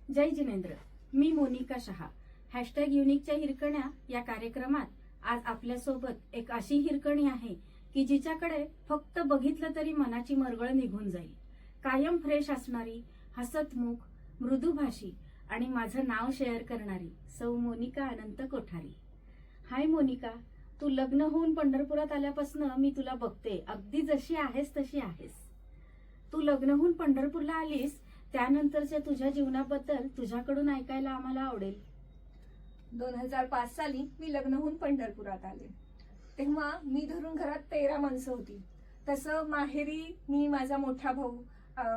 जय जिनेंद्र. मी Monika Shah. Hashtag युनिकच्या हिरकण्या या कार्यक्रमात आज आपल्यासोबत एक अशी हिरकणी आहे की जिच्याकडे फक्त बघितलं तरी मनाची मरगळ निघून जाईल. कायम फ्रेश असणारी, हसतमुख, मृदुभाषी आणि माझं नाव शेअर करणारी सौ मोनिका अनंत कोठारी. हाय मोनिका, तू लग्न होऊन पंढरपुरात आल्यापासून मी तुला बघते, अगदी जशी आहेस तशी आहेस. तू लग्न होऊन पंढरपूरला आलीस त्यानंतरच्या तुझ्या जीवनाबद्दल तुझ्याकडून ऐकायला आम्हाला आवडेल. 2005 साली मी लग्न होऊन पंढरपुरात आले. तेव्हा मी धरून घरात 13 माणसं होती. तसं माहेरी मी, माझा मोठा भाऊ,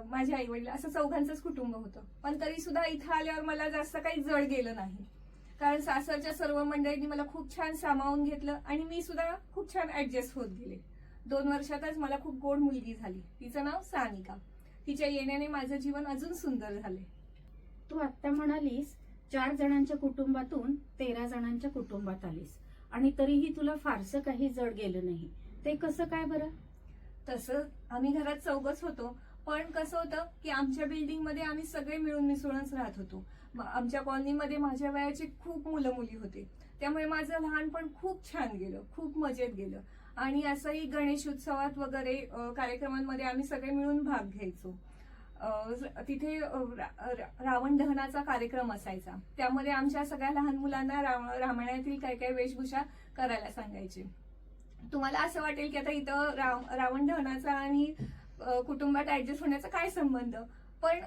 माझे आई वडील असं चौघांचंच कुटुंब होतं. पण तरी सुद्धा इथं आल्यावर मला जास्त काही जड गेलं नाही, कारण सासरच्या सर्व मंडळींनी मला खूप छान सामावून घेतलं आणि मी सुद्धा खूप छान ऍडजस्ट होत गेले. 2 वर्षातच मला खूप गोड मुलगी झाली. तिचं नाव सानिका. तिच्या येण्याने माझं जीवन अजून सुंदर झाले. तू आत्ता म्हणालीस 4 जणांच्या कुटुंबातून 13 जणांच्या कुटुंबात आलीस आणि तरीही तुला फारसं काही जड गेलं नाही. ते कसं काय बरं? तसं आम्ही घरात चौघच होतो, पण कसं होतं की आमच्या बिल्डिंगमध्ये आम्ही सगळे मिळून मिसळूनच राहत होतो. आमच्या कॉलनीमध्ये माझ्या वयाचे खूप मुलं मुली होते. त्यामुळे माझं लहानपण खूप छान गेलं, खूप मजेत गेलं. आणि असंही गणेश उत्सवात वगैरे कार्यक्रमांमध्ये आम्ही सगळे मिळून भाग घ्यायचो. तिथे रावण दहनाचा कार्यक्रम असायचा. त्यामध्ये आमच्या सगळ्या लहान मुलांना रामायणातील काही काही वेशभूषा करायला सांगायचे. तुम्हाला असं वाटेल की आता इथं रावण दहनाचा आणि कुटुंबात ऍडजस्ट होण्याचा काय संबंध, पण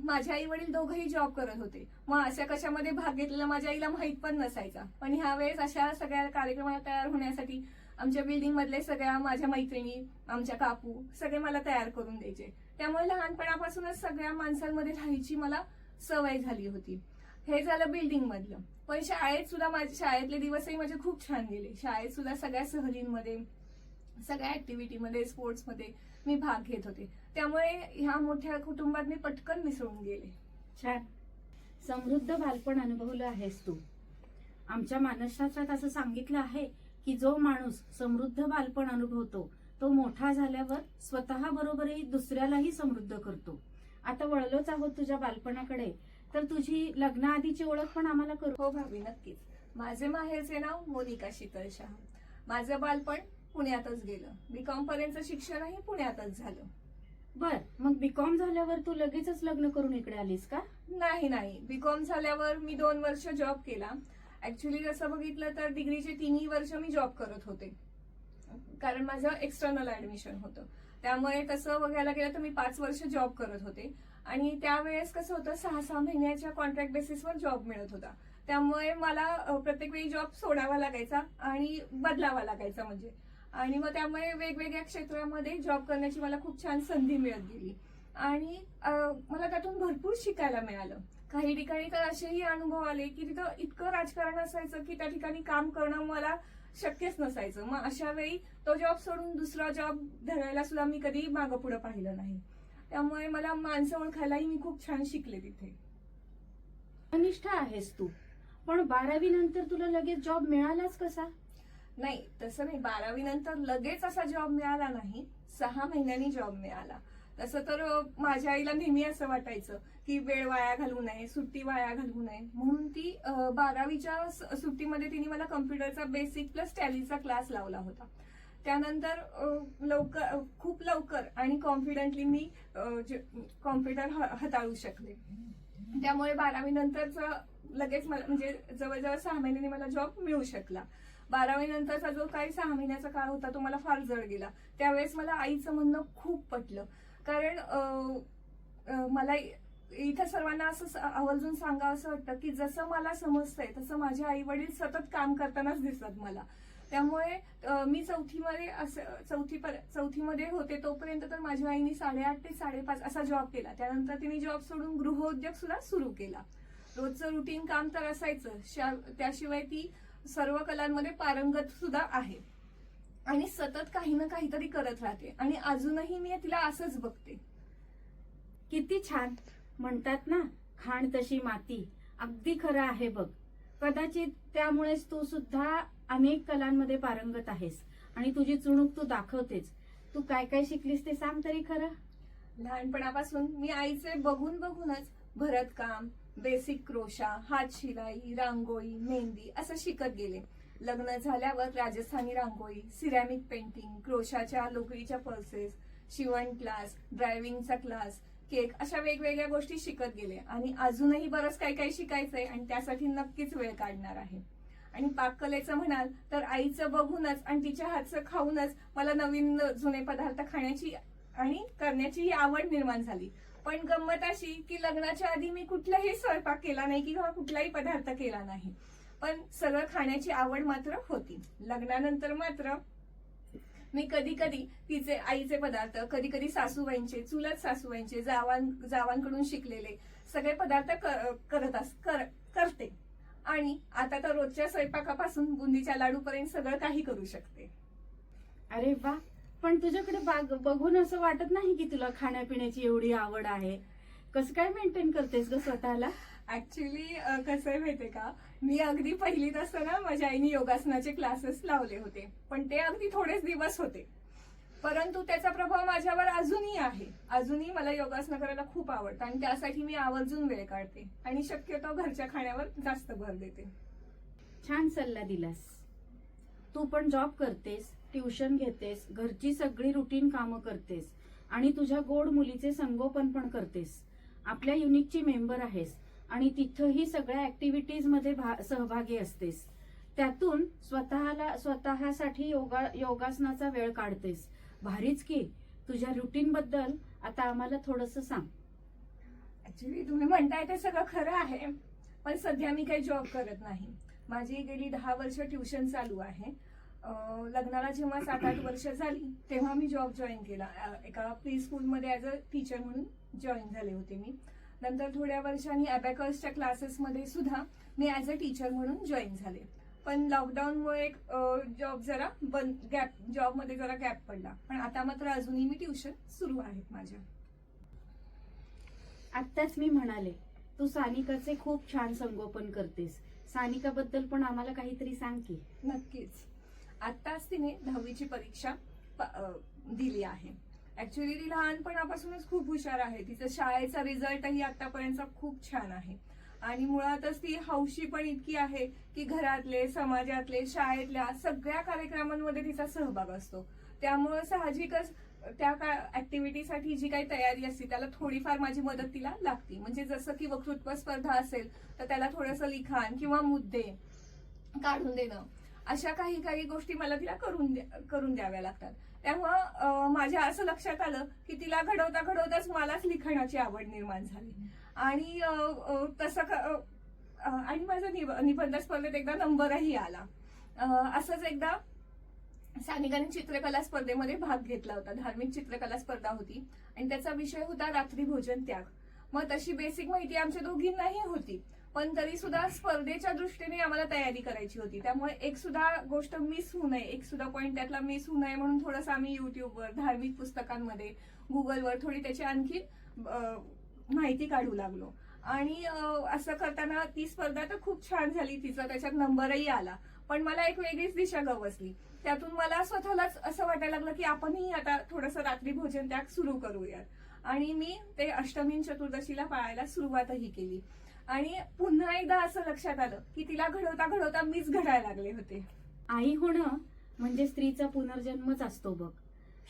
माझे आई वडील दोघंही जॉब करत होते. मग अशा कशामध्ये भाग घेतलेला माझ्या आईला माहित पण नसायचा. पण ह्या वेळेस अशा सगळ्या कार्यक्रमाला तयार होण्यासाठी आमच्या बिल्डिंग मधले सगळ्या माझ्या मैत्रिणी, आमच्या काकू सगळे मला तयार करून द्यायचे. त्यामुळे लहानपणापासूनच सगळ्या माणसांमध्ये राहायची मला सवय झाली होती. हे झालं बिल्डिंग मधलं. पण शाळेत सुद्धा शाळेतले दिवसही माझे खूप छान गेले. शाळेत सुद्धा सगळ्या सहलींमध्ये, सगळ्या ऍक्टिव्हिटीमध्ये, स्पोर्ट्समध्ये मी भाग घेत होते. त्यामुळे ह्या मोठ्या कुटुंबात मी पटकन मिसळून गेले. छान. समृद्ध बालपण अनुभवलं आहेस तू. आमच्या मानसशास्त्रात असं सांगितलं आहे की जो माणूस समृद्ध बालपण अनुभवतो तो मोठा झाल्यावर स्वतः बरोबरही दुसऱ्यालाही समृद्ध करतो. आता वळलोच आहोत तुझ्या बालपणाकडे, तर तुझी लग्नाआधीची ओळख पण आम्हाला करू. हो भाभी, नक्कीच. माझे माहेरचे नाव मोनिका शीतल शहा. माझं बालपण पुण्यातच गेलं. बीकॉम पर्यंतचं शिक्षणही पुण्यातच झालं. बर, मग बीकॉम झाल्यावर तू लगेचच लग्न करून इकडे आलीस का? नाही. बीकॉम झाल्यावर मी 2 वर्ष जॉब केला. ऍक्च्युली जसं बघितलं तर डिग्रीचे 3ही वर्ष मी जॉब करत होते, कारण माझं एक्सटर्नल ऍडमिशन होतं. त्यामुळे तसं बघायला गेलं तर मी 5 वर्ष जॉब करत होते. आणि त्यावेळेस कसं होतं, 6-6 महिन्याच्या कॉन्ट्रॅक्ट बेसिसवर जॉब मिळत होता. त्यामुळे मला प्रत्येक वेळी जॉब सोडावा लागायचा आणि बदलावा लागायचा म्हणजे. आणि मग त्यामुळे वेगवेगळ्या क्षेत्रामध्ये जॉब करण्याची मला खूप छान संधी मिळत गेली आणि मला त्यातून भरपूर शिकायला मिळालं. काही ठिकाणी तर असेही अनुभव आले की तिथं इतकं राजकारण असायचं की त्या ठिकाणी काम करणं मला शक्यच नसायचं. मग अशा वेळी तो जॉब सोडून दुसरा जॉब धरायला सुद्धा मी कधी मागं पुढं पाहिलं नाही. त्यामुळे मला माणसं ओळखायलाही मी खूप छान शिकले तिथे. अनिष्ठ आहेस तू, पण 12वी नंतर तुला लगेच जॉब मिळालाच कसा? नाही, तसं नाही. 12वी नंतर लगेच असा जॉब मिळाला नाही, 6 महिन्यांनी जॉब मिळाला. तसं तर माझ्या आईला नेहमी असं वाटायचं की वेळ वाया घालवू नये, सुट्टी वाया घालवू नये, म्हणून ती 12वीच्या सुट्टीमध्ये तिने मला कम्प्युटरचा बेसिक प्लस टॅलीचा क्लास लावला होता. त्यानंतर खूप लवकर आणि कॉन्फिडंटली मी कॉम्प्युटर हाताळू शकले. त्यामुळे 12वी नंतरचा लगेच मला म्हणजे जवळजवळ 6 महिन्यांनी मला जॉब मिळू शकला. 12वी नंतरचा जो काही 6 महिन्याचा काळ होता तो मला फार जड गेला. त्यावेळेस मला आईचं म्हणणं खूप पटलं, कारण मला इथं सर्वांना असं आवर्जून सांगावं असं वाटतं की जसं मला समजतंय तसं माझे आई वडील सतत काम करतानाच दिसतात मला. त्यामुळे मी चौथीमध्ये होते तोपर्यंत तर माझ्या आईने 8:30 ते 5:30 असा जॉब केला. त्यानंतर तिने जॉब सोडून गृहोद्योग सुद्धा सुरू केला. रोजचं रुटीन काम तर असायचं, त्याशिवाय ती सर्व कलांमध्ये पारंगत सुद्धा आहे आणि सतत काही ना काहीतरी करत राहते आणि अजूनही मी तिला असंच बघते. किती छान. म्हणतात ना, खाण तशी माती. अगदी खरं आहे बघ. कदाचित त्यामुळेच तू सुद्धा अनेक कलांमध्ये पारंगत आहेस आणि तुझी चुणूक तू दाखवतेस. तू काय काय शिकलीस ते सांग तरी खरं. लहानपणापासून मी आईचे बघूनच भरतकाम, बेसिक क्रोशा, हात शिलाई, रांगोळी, मेहंदी असं शिकत गेले. लग्न झाल्यावर राजस्थानी रांगोळी, सिरॅमिक पेंटिंग, क्रोशाच्या लोकरीच्या पर्सेस, शिवण क्लास, ड्रायव्हिंगचा क्लास, केक अशा वेगवेगळ्या गोष्टी शिकत गेले. आणि अजूनही बरंच काही काही शिकायचंय आणि त्यासाठी नक्कीच वेळ काढणार आहे. आणि पाककलेचं म्हणाल तर आईचं बघूनच आणि तिच्या हातचं खाऊनच मला नवीन जुने पदार्थ खाण्याची आणि करण्याची ही आवड निर्माण झाली. पण गंमत अशी की लग्नाच्या आधी मी कुठलाही स्वयंपाक केला नाही किंवा कुठलाही पदार्थ केला नाही, पण सगळं खाण्याची आवड मात्र होती. लग्नानंतर मात्र मी कधी कधी तिचे आईचे पदार्थ, कधी कधी सासूबाईंचे, चुलत सासूबाईंचे, जावांकडून शिकलेले सगळे पदार्थ करते. आणि आता तर रोजच्या स्वयंपाकापासून बुंदीच्या लाडूपर्यंत सगळं काही करू शकते. अरे वा, पण तुझ्याकडे बघून असं वाटत नाही की तुला खाण्यापिण्याची एवढी आवड आहे. कसं काय मेंटेन करतेस ग स्वतःला? ऍक्च्युली कसं आहे माहितीये का, मी अगदी पहिलीत असताना माझ्या आईने योगासनाचे क्लासेस लावले होते, पण ते अगदी थोडेच दिवस होते. परंतु त्याचा प्रभाव माझ्यावर अजूनही आहे. अजूनही मला योगासनं करायला खूप आवडतं आणि त्यासाठी मी आवर्जून वेळ काढते आणि शक्यतो घरच्या खाण्यावर जास्त भर देते. छान सल्ला दिलास. तू पण जॉब करतेस, ट्युशन घेतेस, घरची सगळी रुटीन कामं करतेस आणि तुझ्या गोड मुलीचे संगोपन पण करतेस. आपल्या युनिकची मेंबर आहेस आणि तिथंही सगळ्या ऍक्टिव्हिटीज मध्ये सहभागी असतेस. त्यातून स्वतःसाठी योगासनाचा वेळ काढतेस. भारीच की. तुझ्या रुटीन बद्दल आता आम्हाला थोडंसं सांग. ऍक्च्युली तुम्ही म्हणताय ते सगळं खरं आहे, पण सध्या मी काही जॉब करत नाही. माझी गेली 10 वर्ष ट्युशन चालू आहे. लग्नाला जेव्हा 7-8 वर्ष झाली तेव्हा मी जॉब जॉईन केला. एका प्री स्कूलमध्ये ॲज अ टीचर म्हणून जॉईन झाले होते मी. नंतर थोड्या वर्षांनी अबॅकसच्या क्लासेसमध्ये सुद्धा मी ॲज अ टीचर म्हणून जॉईन झाले. पण लॉकडाऊनमुळे जॉबमध्ये जरा गॅप पडला. पण आता मात्र अजूनही मी ट्युशन सुरू आहेत माझ्या. आत्ताच मी म्हणाले तू सानिकाचे खूप छान संगोपन करतेस. सानिकाबद्दल पण आम्हाला काहीतरी सांग की. नक्कीच. आत्ताच तिने 10वीची परीक्षा दिली आहे. ऍक्च्युली ती लहानपणापासूनच खूप हुशार आहे. तिचा शाळेचा रिझल्टही आतापर्यंत खूप छान आहे आणि मुळातच ती हौशी पण इतकी आहे की घरातले, समाजातले, शाळेतल्या सगळ्या कार्यक्रमांमध्ये तिचा सहभाग असतो. त्यामुळे साहजिकच त्या ऍक्टिव्हिटीसाठी जी काही तयारी असते त्याला थोडीफार माझी मदत तिला लागते. म्हणजे जसं की वक्तृत्व स्पर्धा असेल तर त्याला थोडंसं लिखाण किंवा मुद्दे काढून देणं, अशा काही गोष्टी मला तिला करून द्याव्या लागतात. तेव्हा माझ्या असं लक्षात आलं की तिला घडवताच मलाच लिखाणाची आवड निर्माण झाली आणि आणि माझा निबंध स्पर्धेत एकदा नंबरही आला. असंच एकदा सानिकाने चित्रकला स्पर्धेमध्ये भाग घेतला होता. धार्मिक चित्रकला स्पर्धा होती आणि त्याचा विषय होता रात्री भोजन त्याग. मग तशी बेसिक माहिती आमच्या दोघींनाही होती, पण तरी सुद्धा स्पर्धेच्या दृष्टीने आम्हाला तयारी करायची होती. त्यामुळे एक सुद्धा गोष्ट मिस होऊ नये, एक सुद्धा पॉईंट त्यातला मिस होऊ नये म्हणून थोडंसं आम्ही युट्यूबवर, धार्मिक पुस्तकांमध्ये, गुगलवर थोडी त्याची आणखी माहिती काढू लागलो. आणि असं करताना ती स्पर्धा तर खूप छान झाली. तिचा त्याच्यात नंबरही आला. पण मला एक वेगळीच दिशा गवसली. त्यातून मला स्वतःलाच असं वाटायला लागलं की आपणही आता थोडंसं रात्री भोजन त्याग सुरू करूयात. आणि मी ते अष्टमी चतुर्दशीला पाळायला सुरुवातही केली. आणि पुन्हा एकदा असं लक्षात आलं की तिला घडवता मीच घडायला लागले होते. आई होणं म्हणजे स्त्रीचा पुनर्जन्मच असतो बघ.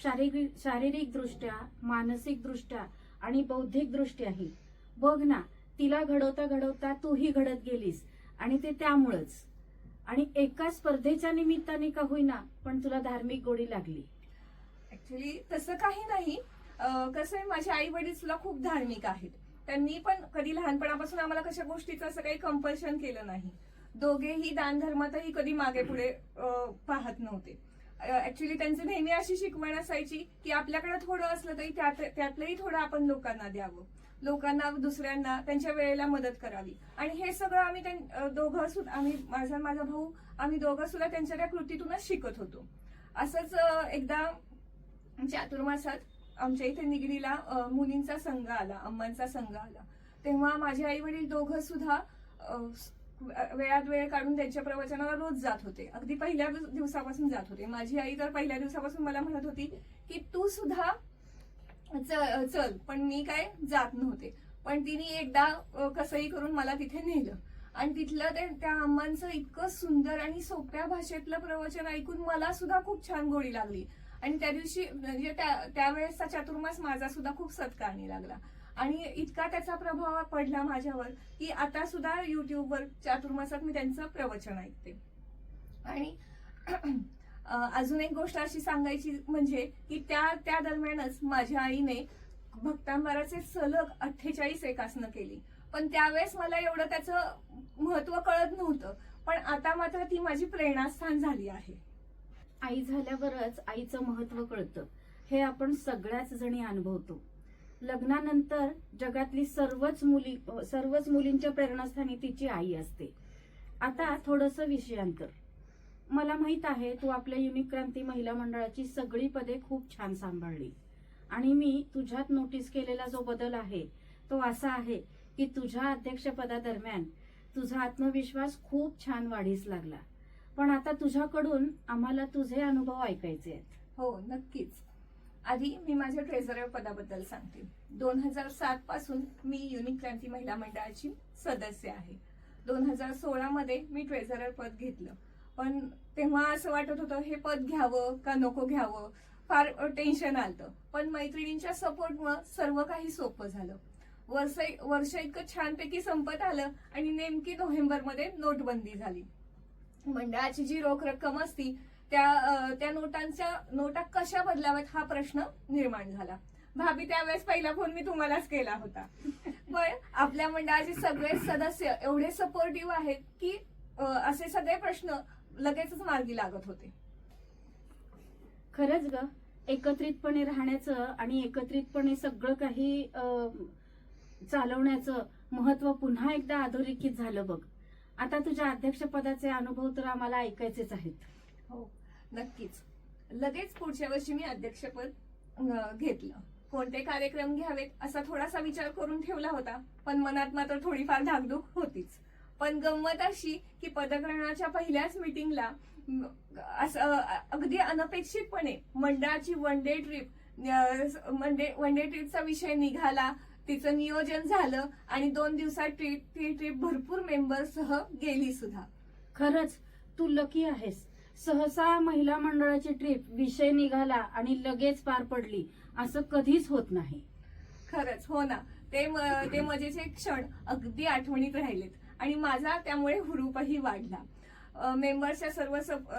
शारीरिक दृष्ट्या, मानसिक दृष्ट्या आणि बौद्धिक दृष्ट्याही. बघ ना, तिला घडवता तूही घडत गेलीस आणि ते त्यामुळंच. आणि एका स्पर्धेच्या निमित्ताने का होईना पण तुला धार्मिक गोडी लागली. ऍक्च्युली तसं काही नाही. कसं आहे, माझे आई वडील सुद्धा खूप धार्मिक आहेत. त्यांनी पण कधी लहानपणापासून आम्हाला कशा गोष्टीचं असं काही कंपल्शन केलं नाही. दोघेही दान धर्मातही कधी मागे पुढे पाहत नव्हते. ऍक्च्युली त्यांची नेहमी अशी शिकवण असायची की आपल्याकडे थोडं असलं तरी त्यातलंही थोडं आपण लोकांना द्यावं, लोकांना, दुसऱ्यांना त्यांच्या वेळेला मदत करावी. आणि हे सगळं आम्ही दोघं सुद्धा, माझा भाऊ, आम्ही दोघं सुद्धा त्यांच्या त्या कृतीतूनच शिकत होतो. असंच एकदा चातुर्मासात आमच्या इथे निगडीला मुलींचा संघ आला, अम्मांचा संघ आला. तेव्हा माझे आई वडील दोघं सुद्धा वेळात वेळ काढून त्यांच्या प्रवचनाला रोज जात होते. अगदी पहिल्या दिवसापासून जात होते. माझी आई तर पहिल्या दिवसापासून मला म्हणत होती की तू सुद्धा चल, पण मी काय जात नव्हते. पण तिने एकदा कसंही करून मला तिथे नेलं आणि तिथलं त्या अम्मांचं इतकं सुंदर आणि सोप्या भाषेतलं प्रवचन ऐकून मला सुद्धा खूप छान गोडी लागली. आणि त्या दिवशी म्हणजे त्यावेळेसचा चातुर्मास माझा सुद्धा खूप सत्कारणी लागला आणि इतका त्याचा प्रभाव पडला माझ्यावर की आता सुद्धा युट्यूबवर चातुर्मासात मी त्यांचं प्रवचन ऐकते. आणि अजून एक गोष्ट अशी सांगायची म्हणजे की त्या दरम्यानच माझ्या आईने भक्तांबराचे सलग 48 एकासनं केली. पण त्यावेळेस मला एवढं त्याचं महत्व कळत नव्हतं, पण आता मात्र ती माझी प्रेरणास्थान झाली आहे. आई झाल्यावरच आईचं महत्व कळतं हे आपण सगळ्याच जणी अनुभवतो. लग्नानंतर जगातली सर्वच मुलींच्या प्रेरणास्थानी तिची आई असते. आता थोडंसं विषयांतर. मला माहित आहे तू आपल्या युनिक क्रांती महिला मंडळाची सगळी पदे खूप छान सांभाळली आणि मी तुझ्यात नोटीस केलेला जो बदल आहे तो असा आहे की तुझ्या अध्यक्षपदादरम्यान तुझा आत्मविश्वास खूप छान वाढीस लागला. पण आता तुझ्याकडून आम्हाला तुझे अनुभव ऐकायचे आहेत. हो, नक्कीच. आधी मी माझ्या ट्रेझरर पदाबद्दल सांगते. 2007 पासून मी युनिक क्रांती महिला मंडळाची सदस्य आहे. 2016 मध्ये मी ट्रेझरर पद घेतलं, पण तेव्हा असं वाटत होतं हे पद घ्यावं का नको घ्यावं, फार टेन्शन आलं. पण मैत्रिणींच्या सपोर्टमुळे सर्व काही सोपं झालं. वर्ष इतकं छानपैकी संपत आलं आणि नेमकी नोव्हेंबरमध्ये नोटबंदी झाली. मंडळाची जी रोख रक्कम असती त्या नोटा कशा बदलाव्यात हा प्रश्न निर्माण झाला. भाभी, त्यावेळेस पहिला फोन मी तुम्हालाच केला होता. पण आपल्या मंडळाचे सगळे सदस्य एवढे सपोर्टिव्ह आहेत की असे सगळे प्रश्न लगेचच मार्गी लागत होते. खरंच ग, एकत्रितपणे राहण्याचं आणि एकत्रितपणे सगळं काही चालवण्याचं महत्व पुन्हा एकदा अधोरेखित झालं बघ. आता तुझ्या अध्यक्षपदाचे अनुभव तर आम्हाला ऐकायचेच आहेत. हो, नक्कीच. लगेच पुढच्या वर्षी मी अध्यक्षपद घेतलं. कोणते कार्यक्रम घ्यावेत असा थोडासा विचार करून ठेवला होता, पण मनात मात्र थोडीफार धाकधूक होतीच. पण गंमत अशी की पदग्रहणाच्या पहिल्याच मीटिंगला असं अगदी अनपेक्षितपणे मंडळाची वन डे ट्रिपचा विषय निघाला. तिचं नियोजन झालं आणि 2 दिवसात ती ट्रिप भरपूर मेंबर्ससह गेली सुद्धा. खरंच तू लकी आहेस. सहसा महिला मंडळाची ट्रिप विषय निघाला आणि लगेच पार पडली असं कधीच होत नाही. खरंच, हो ना. ते मजेचे क्षण अगदी आठवणीत राहिलेत आणि माझा त्यामुळे हुरूपही वाढला.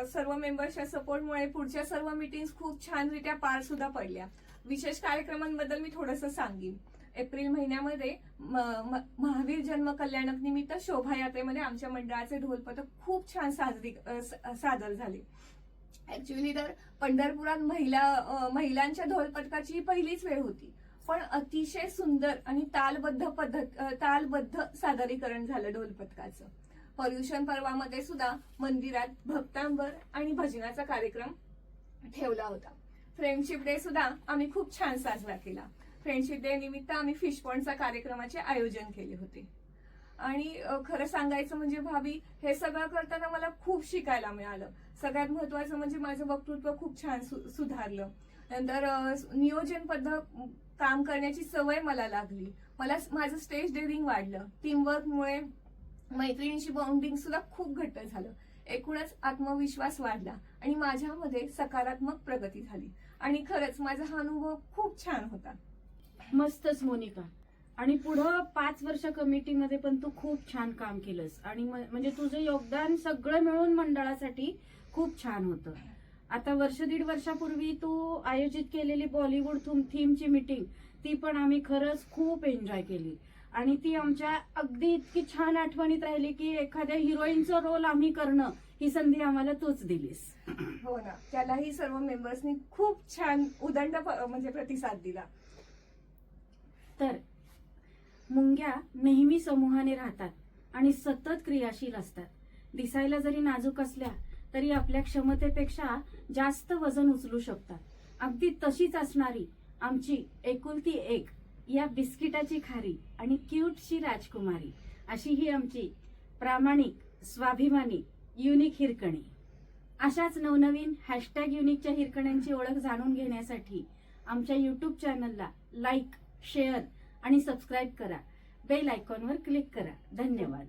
सर्व मेंबर्सच्या सपोर्टमुळे पुढच्या सर्व मीटिंग्स खूप छानरित्या पार सुद्धा पडल्या. विशेष कार्यक्रमांबद्दल मी थोडंसं सांगेन. एप्रिल महिन्यामध्ये महावीर जन्म कल्याणक निमित्त शोभायात्रेमध्ये आमच्या मंडळाचे ढोलपथक खूप छान सादर झाले. ऍक्च्युली तर पंढरपुरात महिलांच्या ढोलपथकाची ही पहिलीच वेळ होती, पण अतिशय सुंदर आणि तालबद्ध सादरीकरण झालं ढोलपथकाचं. पर्युषण पर्वामध्ये सुद्धा मंदिरात भक्तांबर आणि भजनाचा कार्यक्रम ठेवला होता. फ्रेंडशिप डे सुद्धा आम्ही खूप छान साजरा केला. फ्रेंडशिप डे निमित्त आम्ही फिश पॉन्डच्या कार्यक्रमाचे आयोजन केले होते. आणि खरं सांगायचं म्हणजे भाभी, हे सगळं करताना मला खूप शिकायला मिळालं. सगळ्यात महत्वाचं म्हणजे माझं वक्तृत्व खूप छान सुधारलं. नंतर नियोजनबद्ध काम करण्याची सवय मला लागली. माझं स्टेज डेअरिंग वाढलं. टीमवर्कमुळे मैत्रिणींशी बॉन्डिंग सुद्धा खूप घट्ट झालं. एकूणच आत्मविश्वास वाढला आणि माझ्यामध्ये सकारात्मक प्रगती झाली. आणि खरंच माझा हा अनुभव खूप छान होता. मस्तच मोनिका. आणि पुढं 5 वर्ष कमिटीमध्ये पण तू खूप छान काम केलंस आणि म्हणजे तुझं योगदान सगळं मिळून मंडळासाठी खूप छान होतं. आता 1.5 वर्षापूर्वी तू आयोजित केलेली बॉलिवूड थीमची मीटिंग ती पण आम्ही खरंच खूप एन्जॉय केली आणि ती आमच्या अगदी इतकी छान आठवणीत राहिली की एखाद्या हिरोईनचा रोल आम्ही करणं ही संधी आम्हाला तूच दिलीस. हो ना, त्यालाही सर्व मेंबर्सनी खूप छान उदंड म्हणजे प्रतिसाद दिला. तर मुंग्या नेहमी समूहाने राहतात आणि सतत क्रियाशील असतात. दिसायला जरी नाजूक असल्या तरी आपल्या क्षमतेपेक्षा जास्त वजन उचलू शकतात. अगदी तशीच असणारी आमची एकुलती एक या बिस्किटाची खारी आणि क्यूटशी राजकुमारी अशी ही आमची प्रामाणिक, स्वाभिमानी, युनिक हिरकणी. अशाच नवनवीन #युनिकच्या हिरकण्यांची ओळख जाणून घेण्यासाठी आमच्या YouTube चॅनलला लाईक, शेअर आणि सबस्क्राईब करा. बेल आयकॉनवर क्लिक करा. धन्यवाद.